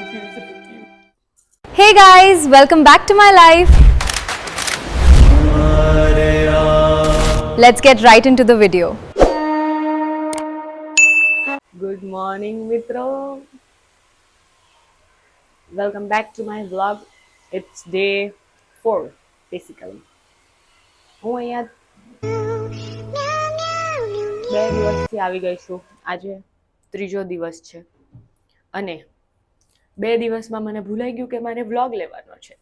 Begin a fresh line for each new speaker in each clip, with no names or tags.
confused with you.
Hey guys, welcome back to my life. Let's get right into the video.
Good morning, મિત્રો. Welcome back to my vlog. It's day 4, basically. હું અહીંયા 2 દિવસથી આવી ગઈ છું. આજે ત્રીજો દિવસ છે અને 2 દિવસમાં મને ભૂલાઈ ગયું કે મારે વ્લોગ લેવાનો છે.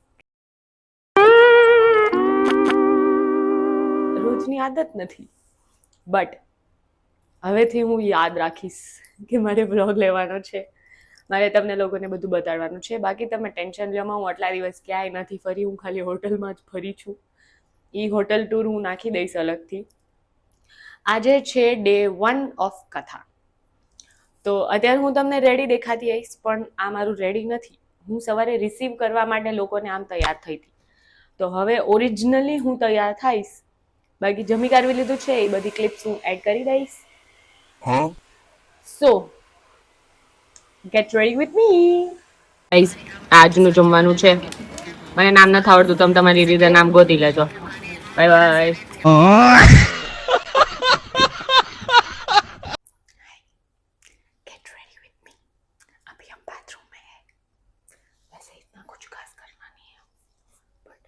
રોજની આદત નથી, બટ હવેથી હું યાદ રાખીશ કે મારે વ્લોગ લેવાનો છે, મારે તમને લોકોને બધું બતાડવાનું છે. બાકી તમે ટેન્શન લ્યોમાં, હું આટલા દિવસ ક્યાંય નથી ફરી, હું ખાલી હોટલમાં જ ફરી છું. એ હોટલ ટૂર હું નાખી દઈશ અલગથી. આજે છે ડે 1 ઓફ કથા. તો અત્યારે હું તમને રેડી દેખાતી આવીશ, પણ આ મારું રેડી નથી. હું સવારે રિસીવ કરવા માટે લોકોને આમ તૈયાર થઈ હતી, તો હવે ઓરિજિનલી હું તૈયાર થઈશ. બાકી જમી કાઢવી લીધું છે, એ બધી ક્લિપ્સ હું એડ કરી દઈશ. So get ready with me. Guys, આજનું જમવાનું છે. મને નામ નથી આવડતું, તમે તમારી રીતે નામ ગોતી લેજો. Bye bye. Get ready with me. अभी हम बाथरूम में हैं. वैसे इतना कुछ खास करना नहीं है, but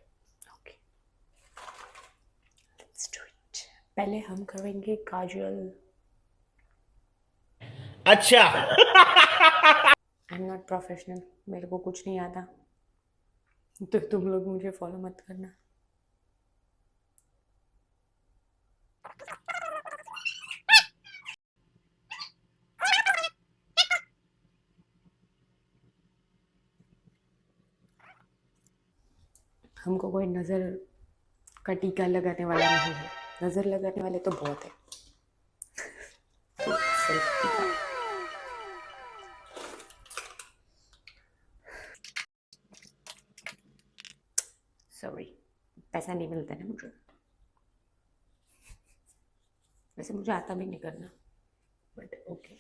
okay, let's do it. पहले हम करेंगे काजल. अच्छा. आई एम नॉट प्रोफेशनल, मेरे को कुछ नहीं आता, तो तुम लोग मुझे फॉलो मत करना. हमको कोई नज़र का टीका लगाने वाला नहीं है. नज़र लगाने वाले तो बहुत है. तो सिर्फ टीका. सॉरी, पैसा नहीं मिलता ना मुझे. वैसे मुझे आता भी नहीं करना, बट ओके,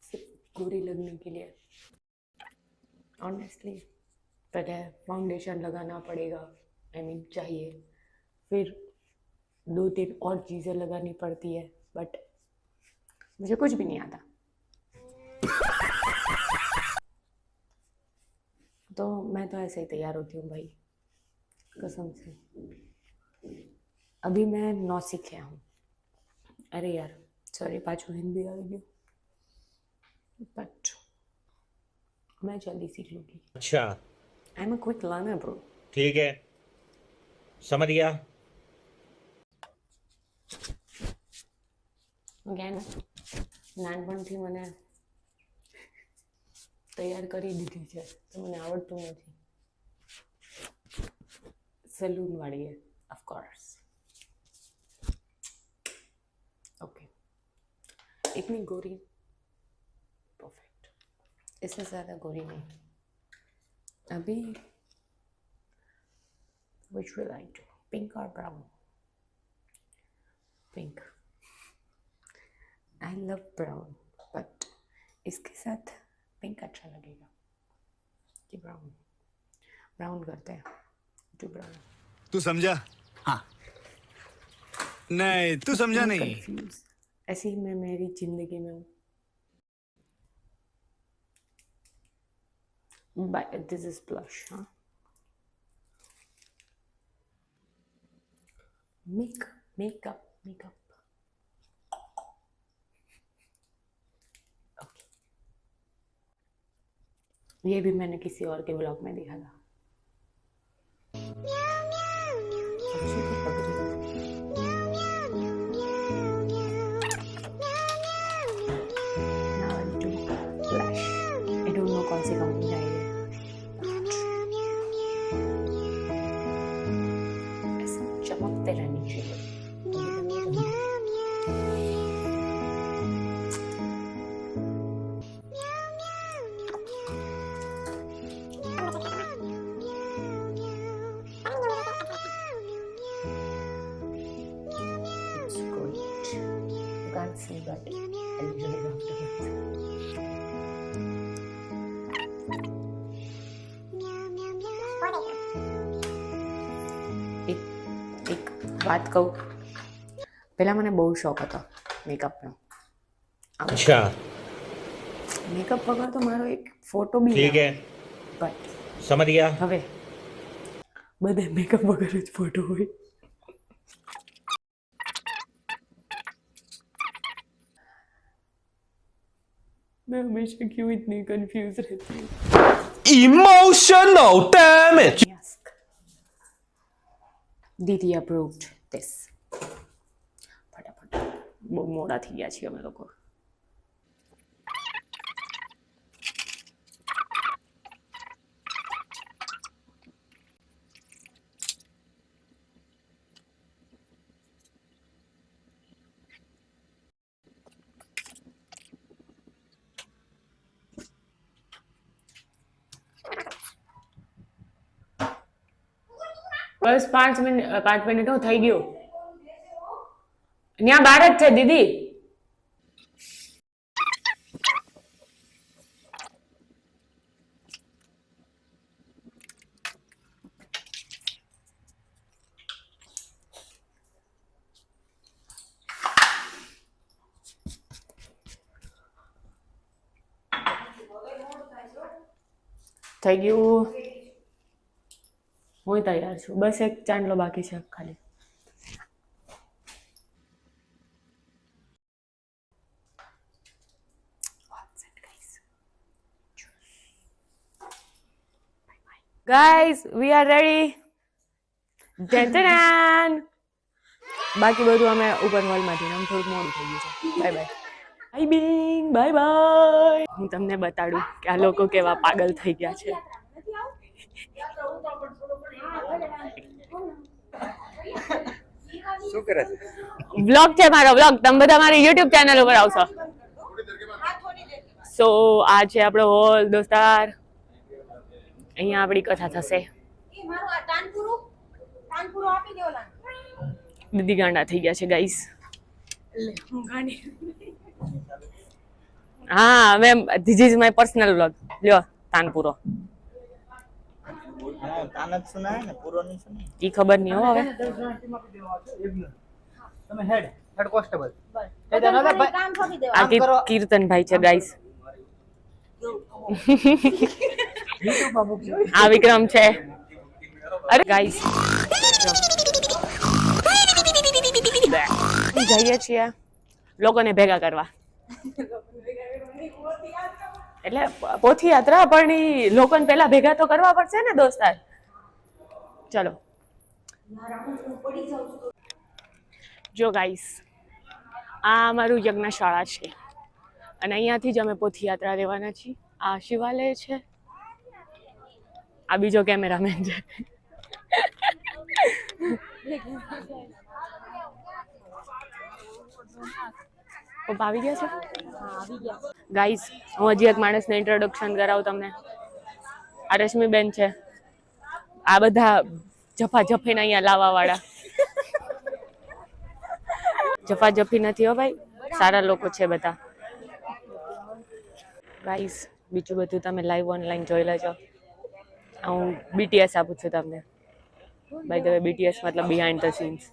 सिर्फ गोरी लगने के लिए. ऑनेस्टली पहले फाउंडेशन लगाना पड़ेगा, आई मीन चाहिए, फिर 2-3 और चीज़ें लगानी पड़ती है, बट मुझे कुछ भी नहीं आता. तो मैं तो ऐसे ही तैयार होती हूँ भाई, कसम से. अभी मैं 9 सीखा हूँ. अरे यार सॉरी, पाछू हिंदी आ गई, बट मैं जल्दी सीख लूँगी.
अच्छा,
I am a quick learner bro.
ठीक है, समझ गया.
નાનપણથી મને તૈયાર કરી દીધી છે, તો મને આવડતું નથી. સલૂન વાળી है, ऑफ कोर्स. ओके, इतनी गोरी परफेक्ट, इससे ज़्यादा गोरी नहीं. अभी which will I do, pink or brown? Pink. I love brown, but इसके साथ पिंक अच्छा लगेगा. कि ब्राउन करते हैं. To brown.
तू समझा? हाँ. नहीं, तू समझा नहीं.
कंफ्यूज. ऐसे ही मैं मेरी जिंदगी में हूँ. But this is blush, huh? Makeup. Okay. ये भी मैंने किसी और के ब्लॉग में देखा था. अच्छी तो लग रही है. Now I'll do blush. I don't know कौन सी कंपनी का है ये. ऐसा चमकते रहनी चाहिए. વાત કહું, પહેલાં મને બહુ શોખ હતો મેકઅપનો.
अच्छा
મેકઅપ વગર તો મારો એક ફોટો બી
ठीक
ના
है
બટ
समझ गया
હવે બધે મેકઅપ વગર જ ફોટો હોય. मैं हमेशा क्यों इतनी कंफ्यूज रहती हूँ.
Emotional damage.
Yes. Didi approved this. ફટાફટ બહુ મોડા થઈ ગયા છીએ અમે લોકો. બસ 5 મિનિટ થઈ ગયું. ત્યાં બહાર જ છે દીદી. થઈ ગયું. હું તૈયાર છું. બસ એક ચાંદલો બાકી છે ખાલી. Guys, we are ready. બાકી બધું અમે ઉપર હોલમાંથી આમ થોડુંક મોડું થઈ ગયું છે. Bye bye. બાય બિંગ બાય બાય. હું તમને બતાડું કે આ લોકો કેવા પાગલ થઈ ગયા છે.
શું કરે છે?
વ્લોગ છે મારો વ્લોગ. તમે બધા મારી YouTube ચેનલ ઉપર આવશો. સો આ છે આપણો હોલ દોસ્તાર. અહીંયા આપણી કથા થશે. દીદી ગાંડા થઈ ગયા છે ગાઈસ. હા ma'am this is my personal vlog. લ્યો તાનપુરો.
કાનક સુનાય ને પૂરો નહીં સુનાય.
ઈ ખબર નહીં હો હવે.
તમે હેડ કોન્સ્ટેબલ
આ કીર્તનભાઈ છે ગાઈસ. આ વિક્રમ છે. અરે ગાઈસ જઈએ છીએ લોકોને ભેગા કરવા. એટલે પોથી યાત્રા પણ ઈ લોકોને પેલા ભેગા તો કરવા પડશે ને દોસ્તાર. ચલો જો ગાઈસ આ અમારું યજ્ઞશાળા છે અને અહીંયાથી જ અમે પોથી યાત્રા રહેવાના છીએ. આ શિવાલય છે. આ બીજો કેમેરામેન છે. પપ્પા આવી ગયા છે ગાઈસ. હું હજી એક માણસને ઇન્ટ્રોડક્શન કરાવું તમને. આ રશ્મિબેન છે. આ બધા જફા જફીને અહીંયા લાવવા વાળા. જફા જફી નથી હો ભાઈ, સારા લોકો છે બધા. ગાઈસ બીજું બધું તમે લાઈવ ઓનલાઈન જોઈ લેજો. હું BTS આપું છું તમને. બાય ધ વે BTS મતલબ બિહાઇન્ડ ધ સીન્સ.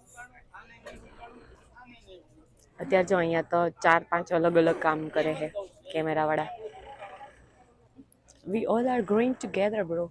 અત્યારે જો અહીંયા તો 4-5 અલગ અલગ કામ કરે છે કેમેરા વાળા. We all are growing together, bro.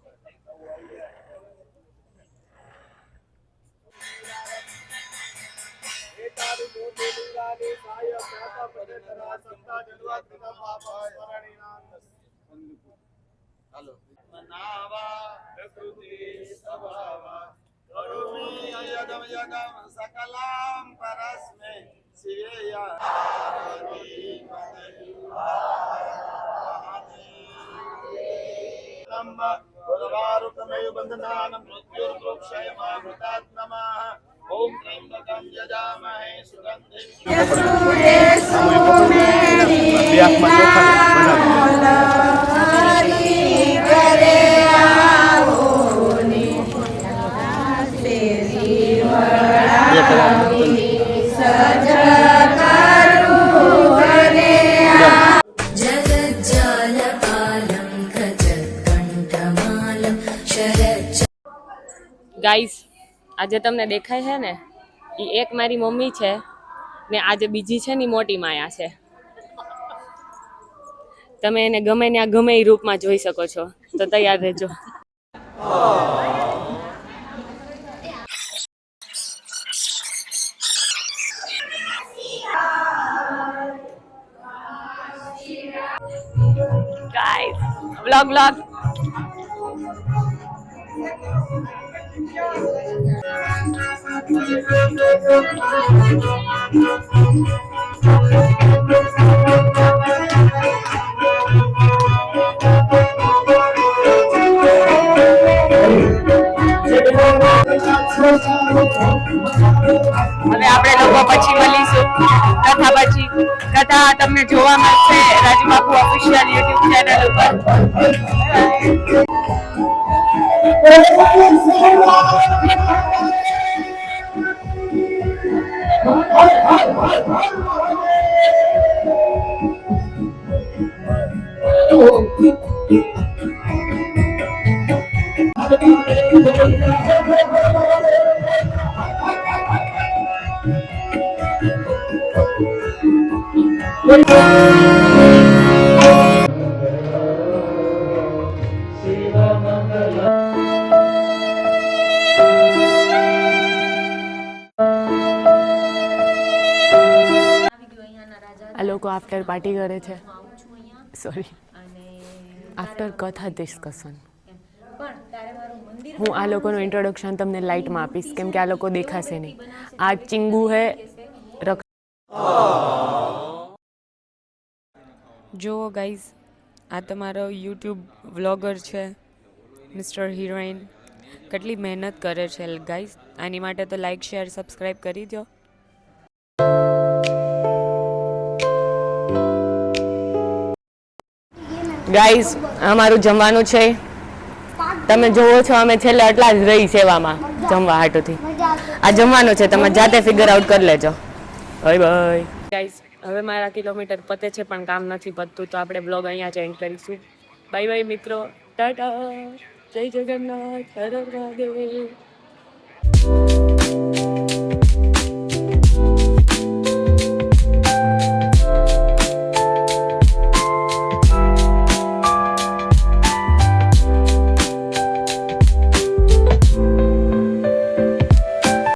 Guys આજે તમને દેખાય છે ને એ એક મારી મમ્મી છે ને આ જે બીજી છે ને ઈ મોટી માયા છે. તમે એને ગમે ને આ ગમે એ રૂપમાં જોઈ શકો છો, તો તૈયાર રહેજો. Guys, vlog. હવે આપણે લોકો પછી મળીશું કથા પછી. કથા તમને જોવા મળશે રાજુ બાપુ ઓફિશિયલ યુટ્યુબ ચેનલ ઉપર. આ લોકો આફ્ટર પાર્ટી કરે છે, સોરી આફ્ટર કથા ડિસ્કશન. હું આ લોકોનું ઇન્ટ્રોડક્શન તમને લાઇટમાં આપીશ કેમ કે આ લોકો દેખાશે નહીં. આ ચિંગુ હે જુઓ ગાઈઝ, આ તમારો યુટ્યુબ વ્લોગર છે મિસ્ટર હિરોઈન. કેટલી મહેનત કરે છે ગાઈઝ, આની માટે તો લાઈક શેર સબસ્ક્રાઈબ કરી દો. ગાઈઝ અમારું જમવાનું છે, તમે જોવો છો અમે છેલ્લે આટલા જ રહી સેવામાં જમવા હાટુથી. આ જમવાનું છે, તમે જાતે ફિગર આઉટ કરી લેજો. Bye bye guys. હવે મારા કિલોમીટર પતે છે પણ કામ નથી પતતું, તો આપણે બ્લોગ અહીંયા જ એન્ડ કરીશું. બાય બાય મિત્રો, ટાટા, જય જગન્નાથ, હર હર મહાદેવ.